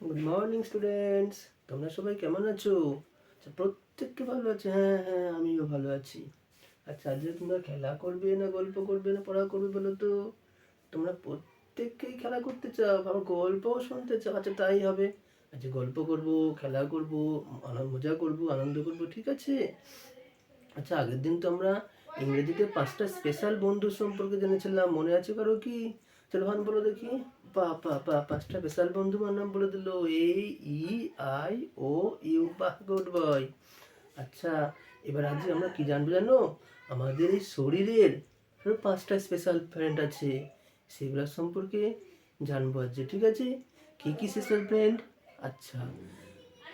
Good morning students, তোমরা সবাই কেমন আছো? আচ্ছা, প্রত্যেককে ভালো আছে। হ্যাঁ হ্যাঁ, আমিও ভালো আছি। আচ্ছা, আজকে তোমরা খেলা করবে না গল্প করবে না পড়া করবে বলো তো? তোমরা প্রত্যেককেই খেলা করতে চাও, আবার গল্পও শুনতে চাও। আচ্ছা, তাই হবে। আচ্ছা, গল্প করব, খেলা করব, মজা করব, আনন্দ করব, ঠিক আছে? আচ্ছা, আগের দিন তো আমরা ইংরেজিতে 5টা স্পেশাল বন্ধু সম্পর্কে জেনেছিলাম, মনে আছে কারো কি? চলো ভান বলো দেখি। পা 5টা স্পেশাল বন্ধু আমার নাম বলে দিল। A E I O U, বাহ, গুড বয়। আচ্ছা, এবার আজকে আমরা কি জানবো জানো? আমাদের এই শরীরের আরো 5টা স্পেশাল ফ্রেন্ড আছে, সেগুলোর সম্পর্কে জানবো আজকে, ঠিক আছে? কি কি স্পেশাল ফ্রেন্ড? আচ্ছা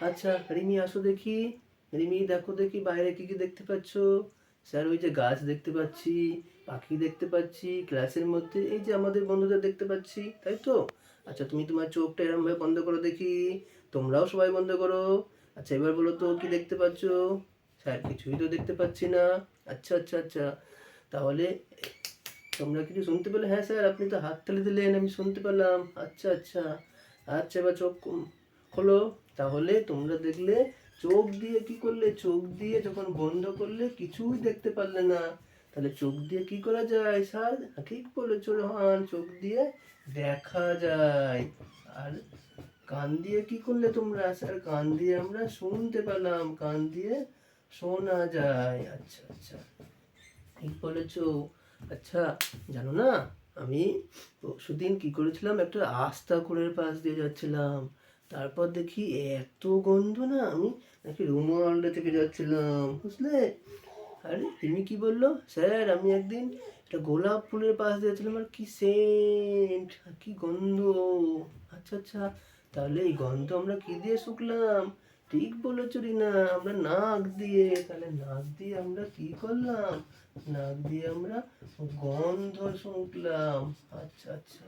আচ্ছা, রিমি আসো দেখি। রিমি দেখো দেখি বাইরে কি কি দেখতে পাচ্ছ? স্যার ওই যে গাছ দেখতে পাচ্ছি, পাখি দেখতে পাচ্ছি, ক্লাসের মধ্যে এই যে আমাদের বন্ধুদের দেখতে পাচ্ছি, তাই তো? আচ্ছা, তুমি তোমার চোখটা এরম ভাবে বন্ধ করো দেখি। তোমরাও সবাই বন্ধ করো। আচ্ছা, এবার বলো তো কি দেখতে পাচ্ছ? স্যার কিছুই তো দেখতে পাচ্ছি না। আচ্ছা আচ্ছা আচ্ছা, তাহলে তোমরা কিছু শুনতে পেলে? হ্যাঁ স্যার, আপনি তো হাততালি দিলেন, আমি শুনতে পেলাম। আচ্ছা আচ্ছা আচ্ছা, এবার চোখ খোলো। তাহলে তোমরা দেখলে চোখ দিয়ে কি করলে? চোখ দিয়ে যখন বন্ধ করলে কিছুই দেখতে পারলে না। তাহলে চোখ দিয়ে কি করা যায় স্যার? ঠিক বলেছো রোহান, চোখ দিয়ে দেখা যায়। আর কান দিয়ে কি করলে তোমরা? স্যার কান দিয়ে আমরা শুনতে পেলাম, কান দিয়ে শোনা যায়। আচ্ছা আচ্ছা, ঠিক বলেছো। আচ্ছা, জানো না, আমি পরশুদিন কি করেছিলাম, একটা আস্তাকুঁড়ের পাশ দিয়ে যাচ্ছিলাম। তারপর দেখি এত গন্ধ না, আমি নাকি রুমালটা থেকে যাচ্ছিলাম, বুঝলে? আরে তুমি কি বললো? স্যার আমি একদিন একটা গোলাপ ফুলের পাশ দিয়েছিলাম, আর কি সেন্ট, কি গন্ধ। আচ্ছা আচ্ছা, তাহলে এই গন্ধ আমরা কি দিয়ে শুকলাম? ঠিক বলেছো রিনা, আমরা নাক দিয়ে। তাহলে নাক দিয়ে আমরা কি করলাম? নাক দিয়ে আমরা গন্ধ শুকলাম। আচ্ছা আচ্ছা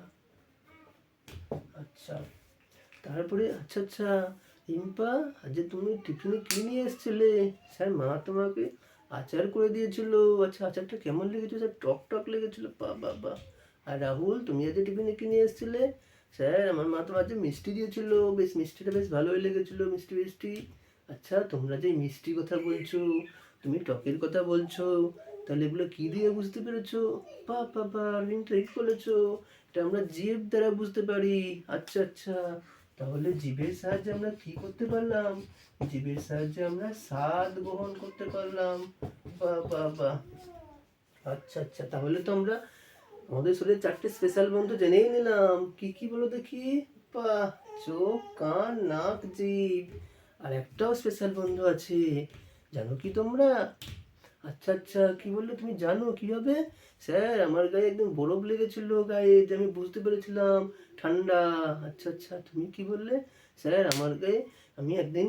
আচ্ছা, তারপরে আচ্ছা আচ্ছা, রিম্পা, আজ তুমি টিফিনে কি নিয়ে এসেছিলে? স্যার মা তোমাকে আচার করে দিয়েছিল। আচ্ছা, আচারটা কেমন লেগেছিল? স্যার টক টক লেগেছিল, বা। আর রাহুল, তুমি আজ টিফিনে কি নিয়ে এসেছিলে? স্যার আমার মা তো আজ মিষ্টি দিয়েছিল, বেশ মিষ্টিটা বেশ ভালোই লেগেছিল, মিষ্টি মিষ্টি। আচ্ছা, তোমরা যে মিষ্টি কথা বলছো, তুমি টকের কথা বলছো, তাহলে এগুলো কি দিয়ে বুঝতে পেরেছো? বা রিম ঠিক বলেছো, এটা আমরা জিভ দ্বারা বুঝতে পারি। আচ্ছা আচ্ছা, তাহলে জিভের সাহায্যে আমরা কি করতে পারলাম? জিভের সাহায্যে আমরা স্বাদ গ্রহণ করতে পারলাম। বা। আচ্ছা আচ্ছা, তাহলে তো আমরা আমাদের শরীরে 4টে স্পেশাল বন্ধু জেনেই নিলাম। কি কি বলো দেখি? বাহ, চোখ, কান, নাক, জিভ। আর একটাও স্পেশাল বন্ধু আছে, জানো কি তোমরা? আচ্ছা আচ্ছা, কি বললে তুমি? জানো কিভাবে? স্যার আমার গায়ে একদম বরফ লেগেছিল গায়ে, যে আমি বুঝতে পেরেছিলাম ঠান্ডা। আচ্ছা আচ্ছা, তুমি কি বললে? স্যার আমার গায়ে আমি একদিন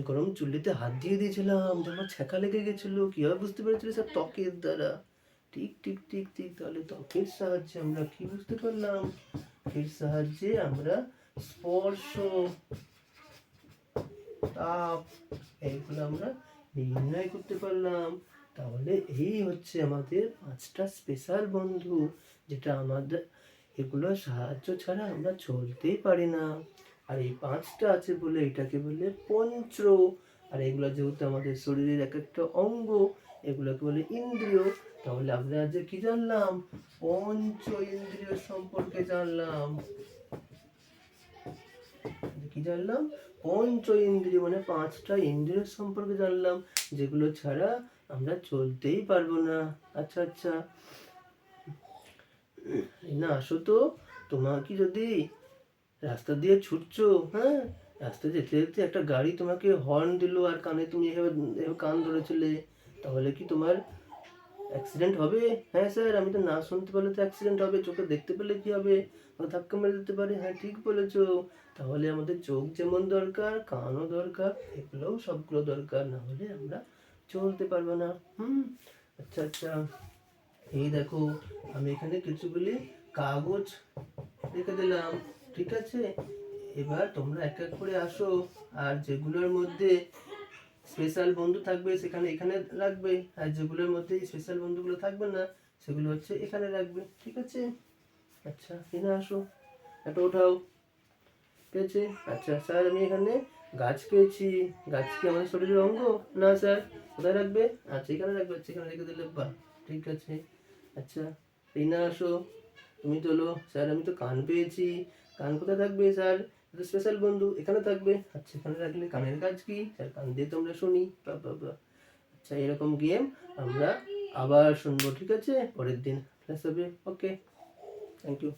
গরম চুল্লিতে হাত দিয়ে দিয়েছিলাম, যে আমার ছ্যাঁকা লেগে গেছিল। কিভাবে বুঝতে পেরেছিলে? স্যার ত্বকের দ্বারা। ঠিক ঠিক ঠিক ঠিক, তাহলে ত্বকের সাহায্যে আমরা কি বুঝতে পারলাম? ত্বকের সাহায্যে আমরা স্পর্শ, তাপ, এইগুলো আমরা নির্ণয় করতে পারলাম। তাহলে এই হচ্ছে আমাদের 5টা স্পেশাল বন্ধু, যেটা আমাদের এগুলোর সাহায্য ছাড়া আমরা চলতেই পারি না। আর এই 5টা আছে বলে এটাকে বলে পঞ্চ। আর এগুলো যেহেতু আমাদের শরীরের এক একটা অঙ্গ, এগুলোকে বলে ইন্দ্রিয়। তাহলে আমরা আজ কি জানলাম? পঞ্চ ইন্দ্রিয় সম্পর্কে জানলাম। কি জানলাম? পঞ্চ ইন্দ্রিয় মানে 5টা ইন্দ্রিয় সম্পর্কে জানলাম, যেগুলো ছাড়া আমরা চলতেই পারবো না। আচ্ছা আচ্ছা, না আসো তো। তোমাকে যদি রাস্তা দিয়ে ছুটছো, হ্যাঁ, রাস্তা যেতে যেতে একটা গাড়ি তোমাকে হর্ন দিল, আর কানে তুমি এভাবে এভাবে কান ধরেছিলে, তাহলে কি তোমার অ্যাক্সিডেন্ট হবে? হ্যাঁ স্যার, আমি তো না শুনতে পেলে তো অ্যাক্সিডেন্ট হবে, চোখে দেখতে পেলে কি হবে? ধাক্কা মেরে দিতে পারে। হ্যাঁ ঠিক বলেছো। তাহলে আমাদের চোখ যেমন দরকার, কানও দরকার, এগুলোও সবগুলো দরকার, না হলে আমরা চলতে পারবো না। হুম। আচ্ছা আচ্ছা, এই দেখো, আমি এখানে কিছুগুলি কাগজ রেখে দিলাম, ঠিক আছে? এবার তোমরা এক এক করে আসো, আর যেগুলোর মধ্যে স্পেশাল বন্ধু থাকবে সেখানে এখানে রাখবে, আর যেগুলোর মধ্যে স্পেশাল বন্ধুগুলো থাকবে না সেগুলো হচ্ছে এখানে রাখবে, ঠিক আছে? আচ্ছা, এখানে আসো, এটা ওঠাও। পেয়েছে? আচ্ছা স্যার, আমি এখানে গাছ পেয়েছি। গাছ কি আমাদের শরীরের অঙ্গ? না স্যার। কোথায় রাখবে? আচ্ছা এখানে রাখবে। আচ্ছা এখানে রেখে দিলে বাহ, ঠিক আছে। আচ্ছা রিনা আসো, তুমি তোলো। স্যার আমি তো কান পেয়েছি। কান কোথায় থাকবে স্যার? এটা স্পেশাল বন্ধু, এখানে থাকবে। আচ্ছা এখানে রাখলে কানের কাজ কি স্যার? কান দিয়ে তো আমরা শুনি। বাহ বাহ বাহ। আচ্ছা এরকম গেম আমরা আবার শুনবো, ঠিক আছে? পরের দিন ক্লাস হবে। ওকে, থ্যাংক ইউ।